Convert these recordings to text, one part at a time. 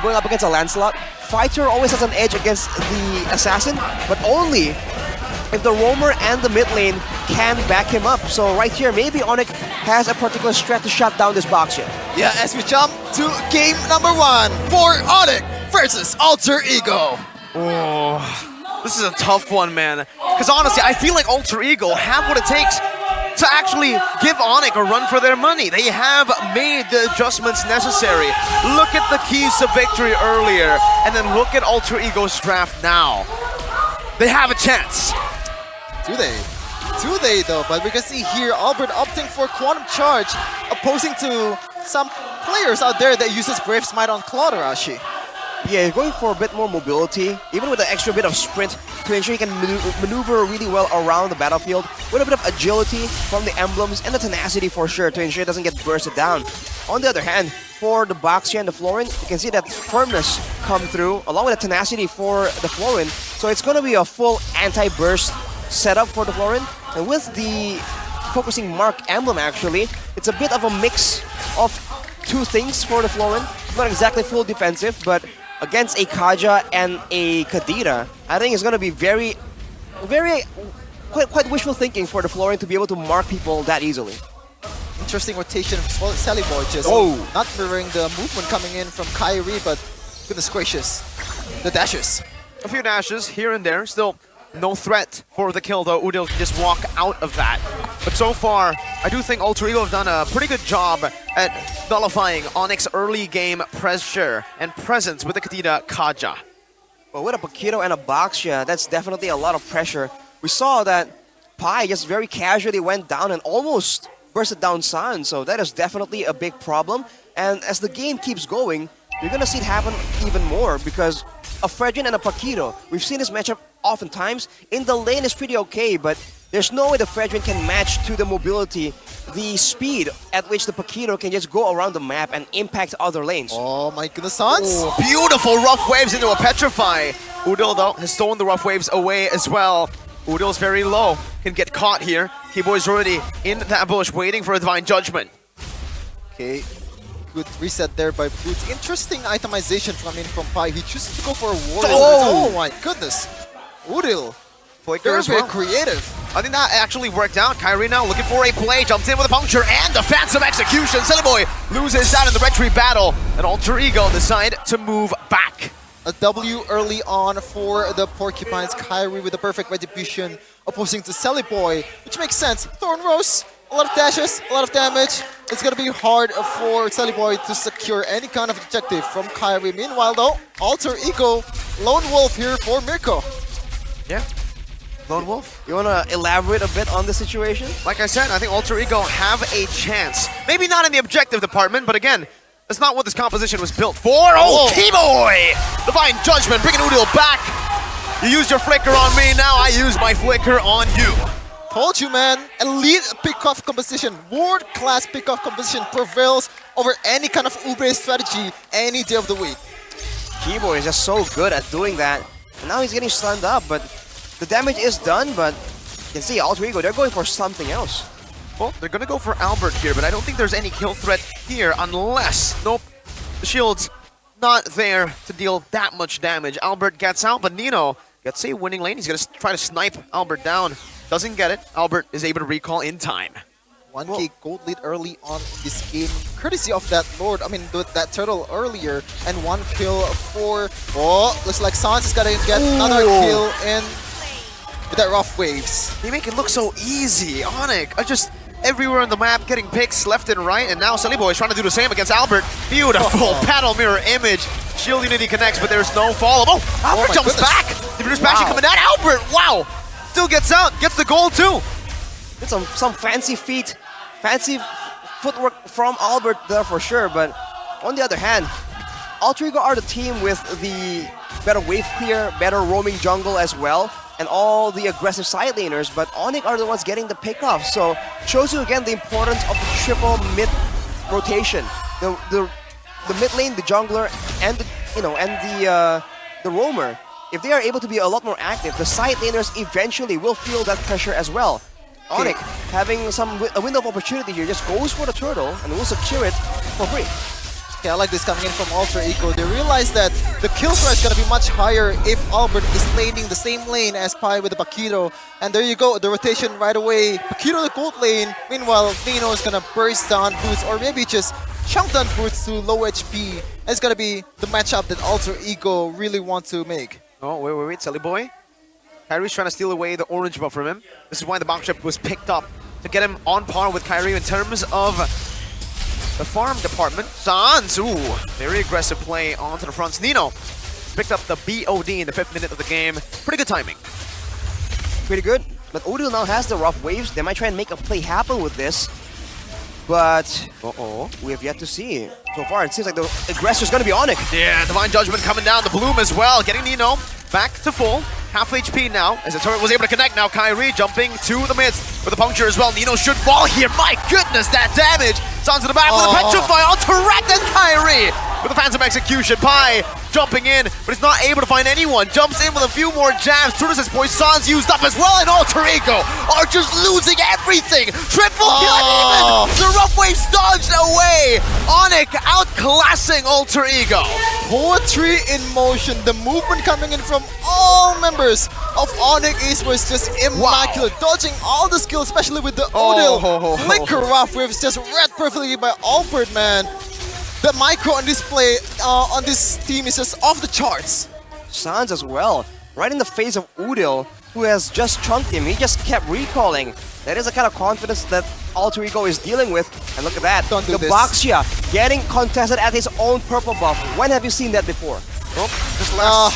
Going up against a Lancelot, Fighter always has an edge against the Assassin, but only if the Roamer and the mid lane can back him up. So right here, maybe Onic has a particular strat to shut down this box here. Yeah, as we jump to game number 1 for Onic versus Alter Ego. Oh, this is a tough one, man. Because honestly, I feel like Alter Ego have what it takes to actually give Onic a run for their money. They have made the adjustments necessary. Look at the keys to victory earlier, and then look at Alter Ego's draft now. They have a chance. Do they? Do they though? But we can see here Albert opting for Quantum Charge, opposing to some players out there that uses Brave Smite on Clouderashi. Yeah, going for a bit more mobility, even with an extra bit of sprint to ensure he can maneuver really well around the battlefield, with a bit of agility from the emblems and the tenacity for sure to ensure it doesn't get bursted down. On the other hand, for the Boxia and the Florin, you can see that firmness come through along with the tenacity for the Florin. So it's going to be a full anti-burst setup for the Florin. And with the focusing mark emblem actually, it's a bit of a mix of two things for the Florin. Not exactly full defensive, but against a Kaja and a Kadira, I think it's going to be quite wishful thinking for the Florin to be able to mark people that easily. Interesting rotation from Sally Boy, just not mirroring the movement coming in from Kyrie, but goodness gracious, the dashes. A few dashes here and there, still no threat for the kill though. Udil can just walk out of that. But so far, I do think Alter Ego have done a pretty good job at nullifying Onic's early game pressure and presence with the Kadira Kaja. But with a Paquito and a Boxia, that's definitely a lot of pressure. We saw that Pai just very casually went down and almost bursted down San, so that is definitely a big problem. And as the game keeps going, you're gonna see it happen even more because a Fredrin and a Paquito, we've seen this matchup oftentimes. In the lane is pretty okay, but there's no way the Fredrin can match to the mobility, the speed at which the Paquito can just go around the map and impact other lanes. Oh my goodness, Sans! Oh, beautiful rough waves into a Petrify. Udil though has stolen the rough waves away as well. Udil's very low, can get caught here. Keyboy's already in that bush waiting for a Divine Judgment. Okay, good reset there by Boots. Interesting itemization from Pai. He chooses to go for a warrior. Oh my goodness. Udil, very creative. I think that actually worked out. Kyrie now looking for a play, jumps in with a puncture and defensive execution. Sillyboy loses out in the retreat battle, and Alter Ego decide to move back. A W early on for the Porcupines. Kyrie with the perfect retribution, opposing to Sally Boy, which makes sense. Thorn Rose, a lot of dashes, a lot of damage. It's gonna be hard for Sally Boy to secure any kind of objective from Kyrie. Meanwhile though, Alter Ego, Lone Wolf here for Mirko. Yeah. Lone Wolf. You wanna elaborate a bit on the situation? Like I said, I think Alter Ego have a chance. Maybe not in the objective department, but again, that's not what this composition was built for. Oh, Keyboy! Divine Judgment, bringing Udil back. You used your flicker on me, now I use my flicker on you. Told you, man. Elite pickoff composition, world-class pickoff composition prevails over any kind of Uber strategy any day of the week. Keyboy is just so good at doing that. And now he's getting stunned up, but the damage is done, but you can see Alter Ego, they're going for something else. Well, they're gonna go for Albert here, but I don't think there's any kill threat here unless, nope, the shield's not there to deal that much damage. Albert gets out, but Nino gets a winning lane. He's gonna try to snipe Albert down. Doesn't get it. Albert is able to recall in time. 1k gold lead early on in this game, courtesy of that Lord, that turtle earlier, and 1 kill for, looks like Sans is gonna get another kill in with that rough waves. They make it look so easy. Onic, just everywhere on the map getting picks left and right, and now Sillyboy is trying to do the same against Albert. Beautiful paddle mirror image. Shield Unity connects, but there's no follow. Oh, Albert jumps back. The British Passion coming down. Albert, wow, still gets out, gets the goal too. It's some fancy feet, fancy footwork from Albert there for sure, but on the other hand, Alter Ego are the team with the better wave clear, better roaming jungle as well, and all the aggressive side laners, but Onic are the ones getting the pickoff, so shows you again the importance of the triple mid rotation. The mid lane, the jungler, and the roamer. If they are able to be a lot more active, the side laners eventually will feel that pressure as well. Onic having a window of opportunity here, just goes for the turtle and will secure it for free. Okay, I like this coming in from Alter Ego. They realize that the kill threat is going to be much higher if Albert is laning the same lane as Pi with the Bakito. And there you go, the rotation right away. Bakito the gold lane. Meanwhile, Nino is going to burst down boots or maybe just chunk down boots to low HP. And it's going to be the matchup that Alter Ego really want to make. Oh, wait, Silly Boy. Kyrie's trying to steal away the orange buff from him. This is why the box trip was picked up to get him on par with Kyrie in terms of the farm department. Sans, ooh, very aggressive play onto the fronts. Nino picked up the BOD in the 5th minute of the game. Pretty good timing. Pretty good. But Odil now has the rough waves. They might try and make a play happen with this. But, we have yet to see. So far, it seems like the aggressor's going to be Onic. Yeah, Divine Judgment coming down. The Bloom as well. Getting Nino back to full. Half HP now, as the turret was able to connect. Now Kyrie jumping to the midst with a puncture as well. Nino should fall here. My goodness, that damage! Sans to the back with a Petrify on Turret and Kyrie with a Phantom Execution. Pi jumping in, but he's not able to find anyone. Jumps in with a few more jabs. Turtles' Poison's used up as well, and Alter Ego are just losing everything. Triple kill, and even the rough waves dodged away. Onic outclassing Alter Ego. Poetry in motion. The movement coming in from all members of Onic was just immaculate. Dodging all the skills, especially with the Odil. Flicker rough waves just read perfectly by Albert, man. The micro on display on this team is just off the charts. Sans as well. Right in the face of Udil, who has just chunked him. He just kept recalling. That is the kind of confidence that Alter Ego is dealing with. And look at that. Don't do the this. Baxia getting contested at his own purple buff. When have you seen that before? Just last.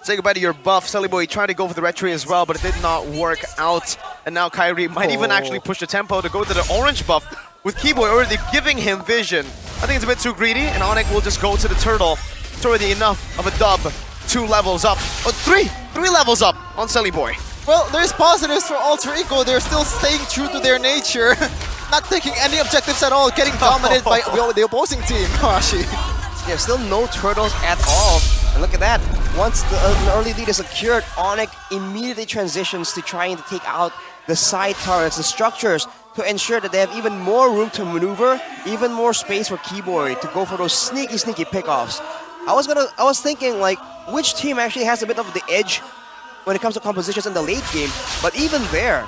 Say goodbye to your buff. Sully Boy tried to go for the retry as well, but it did not work out. And now Kyrie might even actually push the tempo to go to the orange buff, with Keyboy already giving him vision. I think it's a bit too greedy, and Onic will just go to the turtle. It's already enough of a dub. 2 levels up. Oh, three levels up on Sully Boy. Well, there's positives for Alter Ego. They're still staying true to their nature. Not taking any objectives at all, getting dominated by the opposing team. Hashi. Yeah, still no turtles at all. And look at that. Once an early lead is secured, Onic immediately transitions to trying to take out the side turrets, the structures, to ensure that they have even more room to maneuver, even more space for Keyboy to go for those sneaky pickoffs. I was thinking, like, which team actually has a bit of the edge when it comes to compositions in the late game, but even there,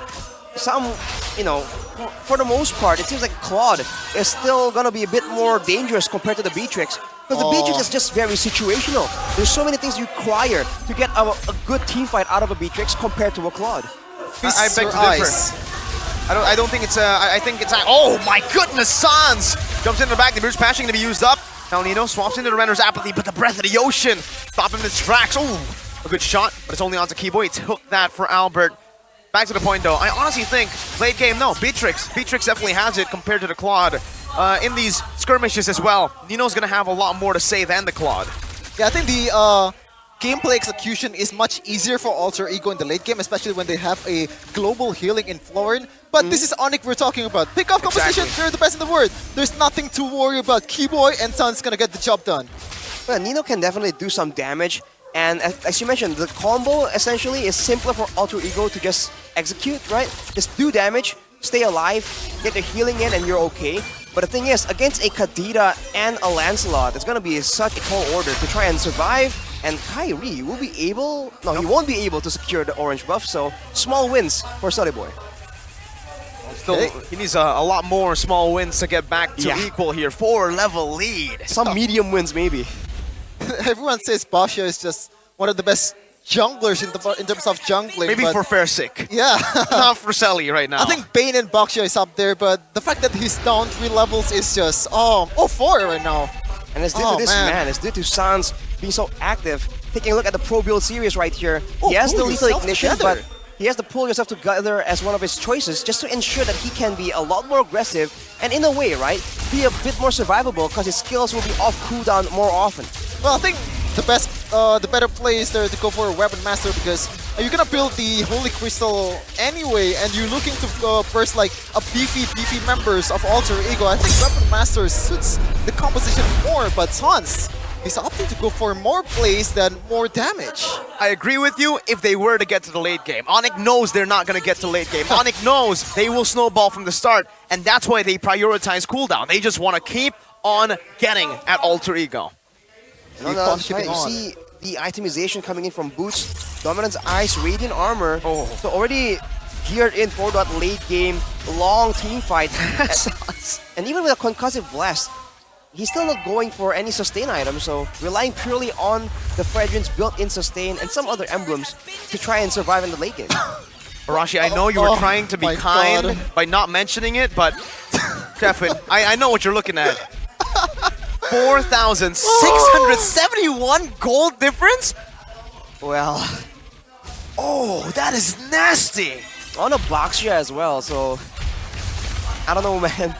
for the most part, it seems like Claude is still gonna be a bit more dangerous compared to the Beatrix, because the Beatrix is just very situational. There's so many things you require to get a good team fight out of a Beatrix compared to a Claude. I beg to differ. I don't think it's I think it's oh my goodness, Sans jumps into the back, the Bruce Pashing to be used up. Now Nino swaps into the Renner's Apathy, but the Breath of the Ocean stop him in his tracks. Oh, a good shot, but it's only onto Keyboy. He took that for Albert. Back to the point though, I honestly think late game, no, Beatrix definitely has it compared to the Claude. In these skirmishes as well, Nino's gonna have a lot more to say than the Claude. Yeah, I think the gameplay execution is much easier for Alter Ego in the late game, especially when they have a global healing in Florin. But this is Onic we're talking about. Pick off composition, they're the best in the world. There's nothing to worry about. Keyboy and Sun's gonna get the job done. Well, Nino can definitely do some damage. And as you mentioned, the combo essentially is simpler for Alter Ego to just execute, right? Just do damage, stay alive, get the healing in, and you're okay. But the thing is, against a Kadira and a Lancelot, it's going to be such a tall order to try and survive. And Kyrie will be able... No, he won't be able to secure the orange buff, so small wins for Sully Boy. Still, he needs a lot more small wins to get back to equal here. 4-level lead. Some medium wins, maybe. Everyone says Basha is just one of the best junglers in terms of jungling. Maybe for fair sake. Yeah. Not for Selly right now. I think Bane and Baksha is up there, but the fact that he's down 3 levels is just, 4 right now. And it's due to this man. It's due to Sans being so active. Taking a look at the Pro Build series right here. He has the lethal ignition, but he has to pull yourself together as one of his choices just to ensure that he can be a lot more aggressive and in a way, right, be a bit more survivable because his skills will be off cooldown more often. Well, I think the better play is there to go for a Weapon Master because you're gonna build the Holy Crystal anyway, and you're looking to burst like a beefy members of Alter Ego. I think Weapon Master suits the composition more, but Sans is opting to go for more plays than more damage. I agree with you if they were to get to the late game. Onic knows they're not going to get to late game. Onic knows they will snowball from the start, and that's why they prioritize cooldown. They just want to keep on getting at Alter Ego. And on Keep the on other side, keeping you on. see the itemization coming in from Boots, Dominance Ice, Radiant Armor. Oh. So already geared in for that late game, long team fight. And even with a concussive blast, he's still not going for any sustain items, so relying purely on the Fredrin's built-in sustain and some other emblems to try and survive in the late game. Arashi, I know you were trying to be my kind God. by not mentioning it, but Kevin, I know what you're looking at. 4,671 gold difference? Well, Oh, that is nasty. on a Boxia as well, so I don't know, man.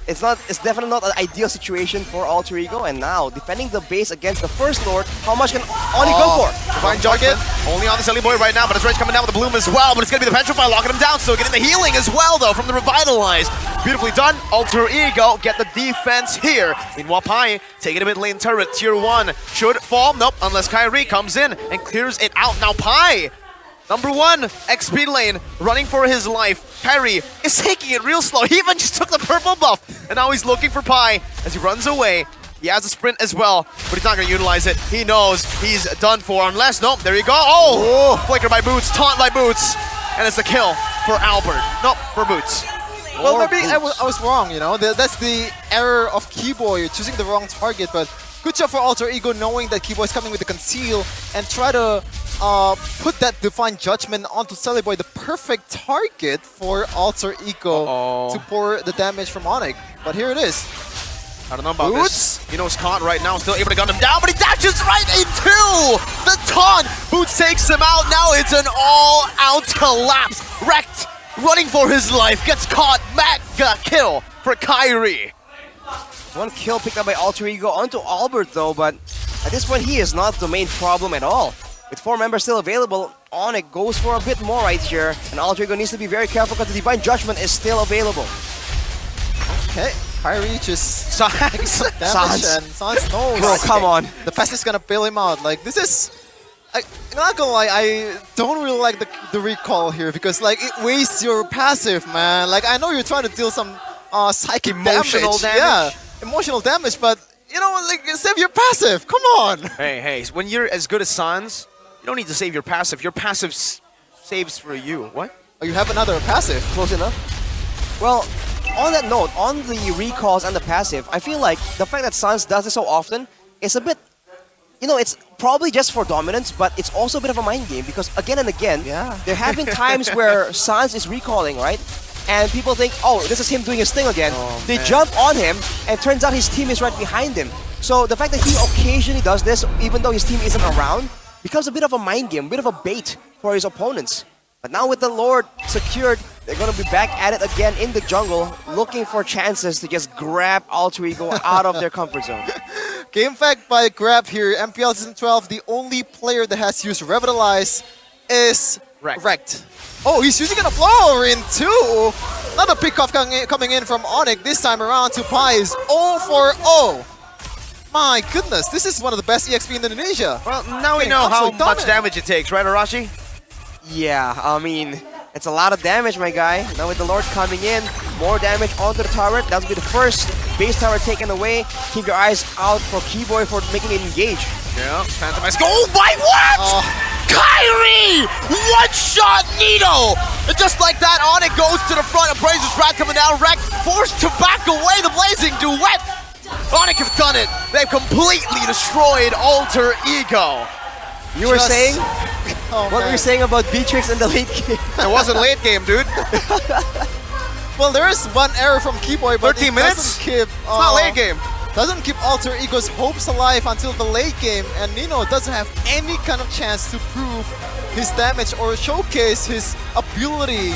It's definitely not an ideal situation for Alter Ego, and now defending the base against the First Lord, how much can Onic go for? Divine Judgment, only on the Silly Boy right now, but his rage coming down with the Bloom as well, but it's going to be the Petrify locking him down, so getting the healing as well, though, from the Revitalize. Beautifully done. Alter Ego get the defense here. Meanwhile, Pai taking a mid lane turret. Tier 1 should fall. Nope, unless Kyrie comes in and clears it out. Now Pai, number 1, XP lane, running for his life. Kyrie is taking it real slow. He even just took the purple buff, and now he's looking for Pai as he runs away. He has a sprint as well, but he's not going to utilize it. He knows he's done for, unless, nope, there you go. Oh, flicker by Boots, taunt by Boots, and it's a kill for Albert. Nope, for Boots. Well, Or maybe I Boots. was wrong, you know. That's the error of Keyboy, choosing the wrong target. But good job for Alter Ego knowing that Keyboy is coming with the conceal and try to put that Divine Judgment onto Silly Boy, the perfect target for Alter Ego to pour the damage from Onic. But here it is. I don't know about this. You know, he's caught right now, still able to gun him down, but he dashes right into the taunt. Boots takes him out. Now it's an all-out collapse. Wrecked, running for his life, gets caught. Mega kill for Kyrie. One kill picked up by Alter Ego onto Albert though, but at this point he is not the main problem at all. With 4 members still available, Onic goes for a bit more right here, and Alter Ego needs to be very careful because the Divine Judgment is still available. Okay, Kyrie just Sans. damage Sans. and Sans knows. Bro, come on. The pass is gonna bail him out. Like, this is... I'm not gonna lie, I don't really like the recall here because, like, it wastes your passive, man. Like, I know you're trying to deal some psychic Emotional damage. Yeah, emotional damage, but, you know, like, save your passive. Come on. Hey, when you're as good as Sans, you don't need to save your passive. Your passive saves for you. What? Oh, you have another passive. Close enough. Well, on that note, on the recalls and the passive, I feel like the fact that Sans does this so often is a bit, you know, it's probably just for dominance, but it's also a bit of a mind game because again and again, there have been times where Sans is recalling, right? And people think, oh, this is him doing his thing again. They jump on him, and turns out his team is right behind him. So the fact that he occasionally does this, even though his team isn't around, becomes a bit of a mind game, a bit of a bait for his opponents. But now with the Lord secured, they're going to be back at it again in the jungle, looking for chances to just grab Alter Ego out of their comfort zone. Game fact by Grab here. MPL Season 12, the only player that has used Revitalize is Wrecked. Oh, he's using a flower in too. Another pickoff coming in from Onic. This time around to Pai is 0 for 0. My goodness, this is one of the best EXP in Indonesia. Well, now we know how much damage it takes, right, Arashi? Yeah, I mean, it's a lot of damage, my guy. Now with the Lord coming in, more damage onto the turret. That'll be the first base tower taken away. Keep your eyes out for Keyboy for making it engage. Yeah, Phantomize. Oh my, what? Kyrie! One-shot Nito! And just like that, Onic goes to the front. Abraser's Wrath coming down. Wreck forced to back away. The Blazing Duet. Onic have done it. They've completely destroyed Alter Ego. You were saying? Oh, What were you saying about Beatrix in the late game? It wasn't late game, dude. Well, there is one error from Keyboy, but 13 it minutes? doesn't keep, It's not late game. doesn't keep Alter Ego's hopes alive until the late game, and Nino doesn't have any kind of chance to prove his damage or showcase his ability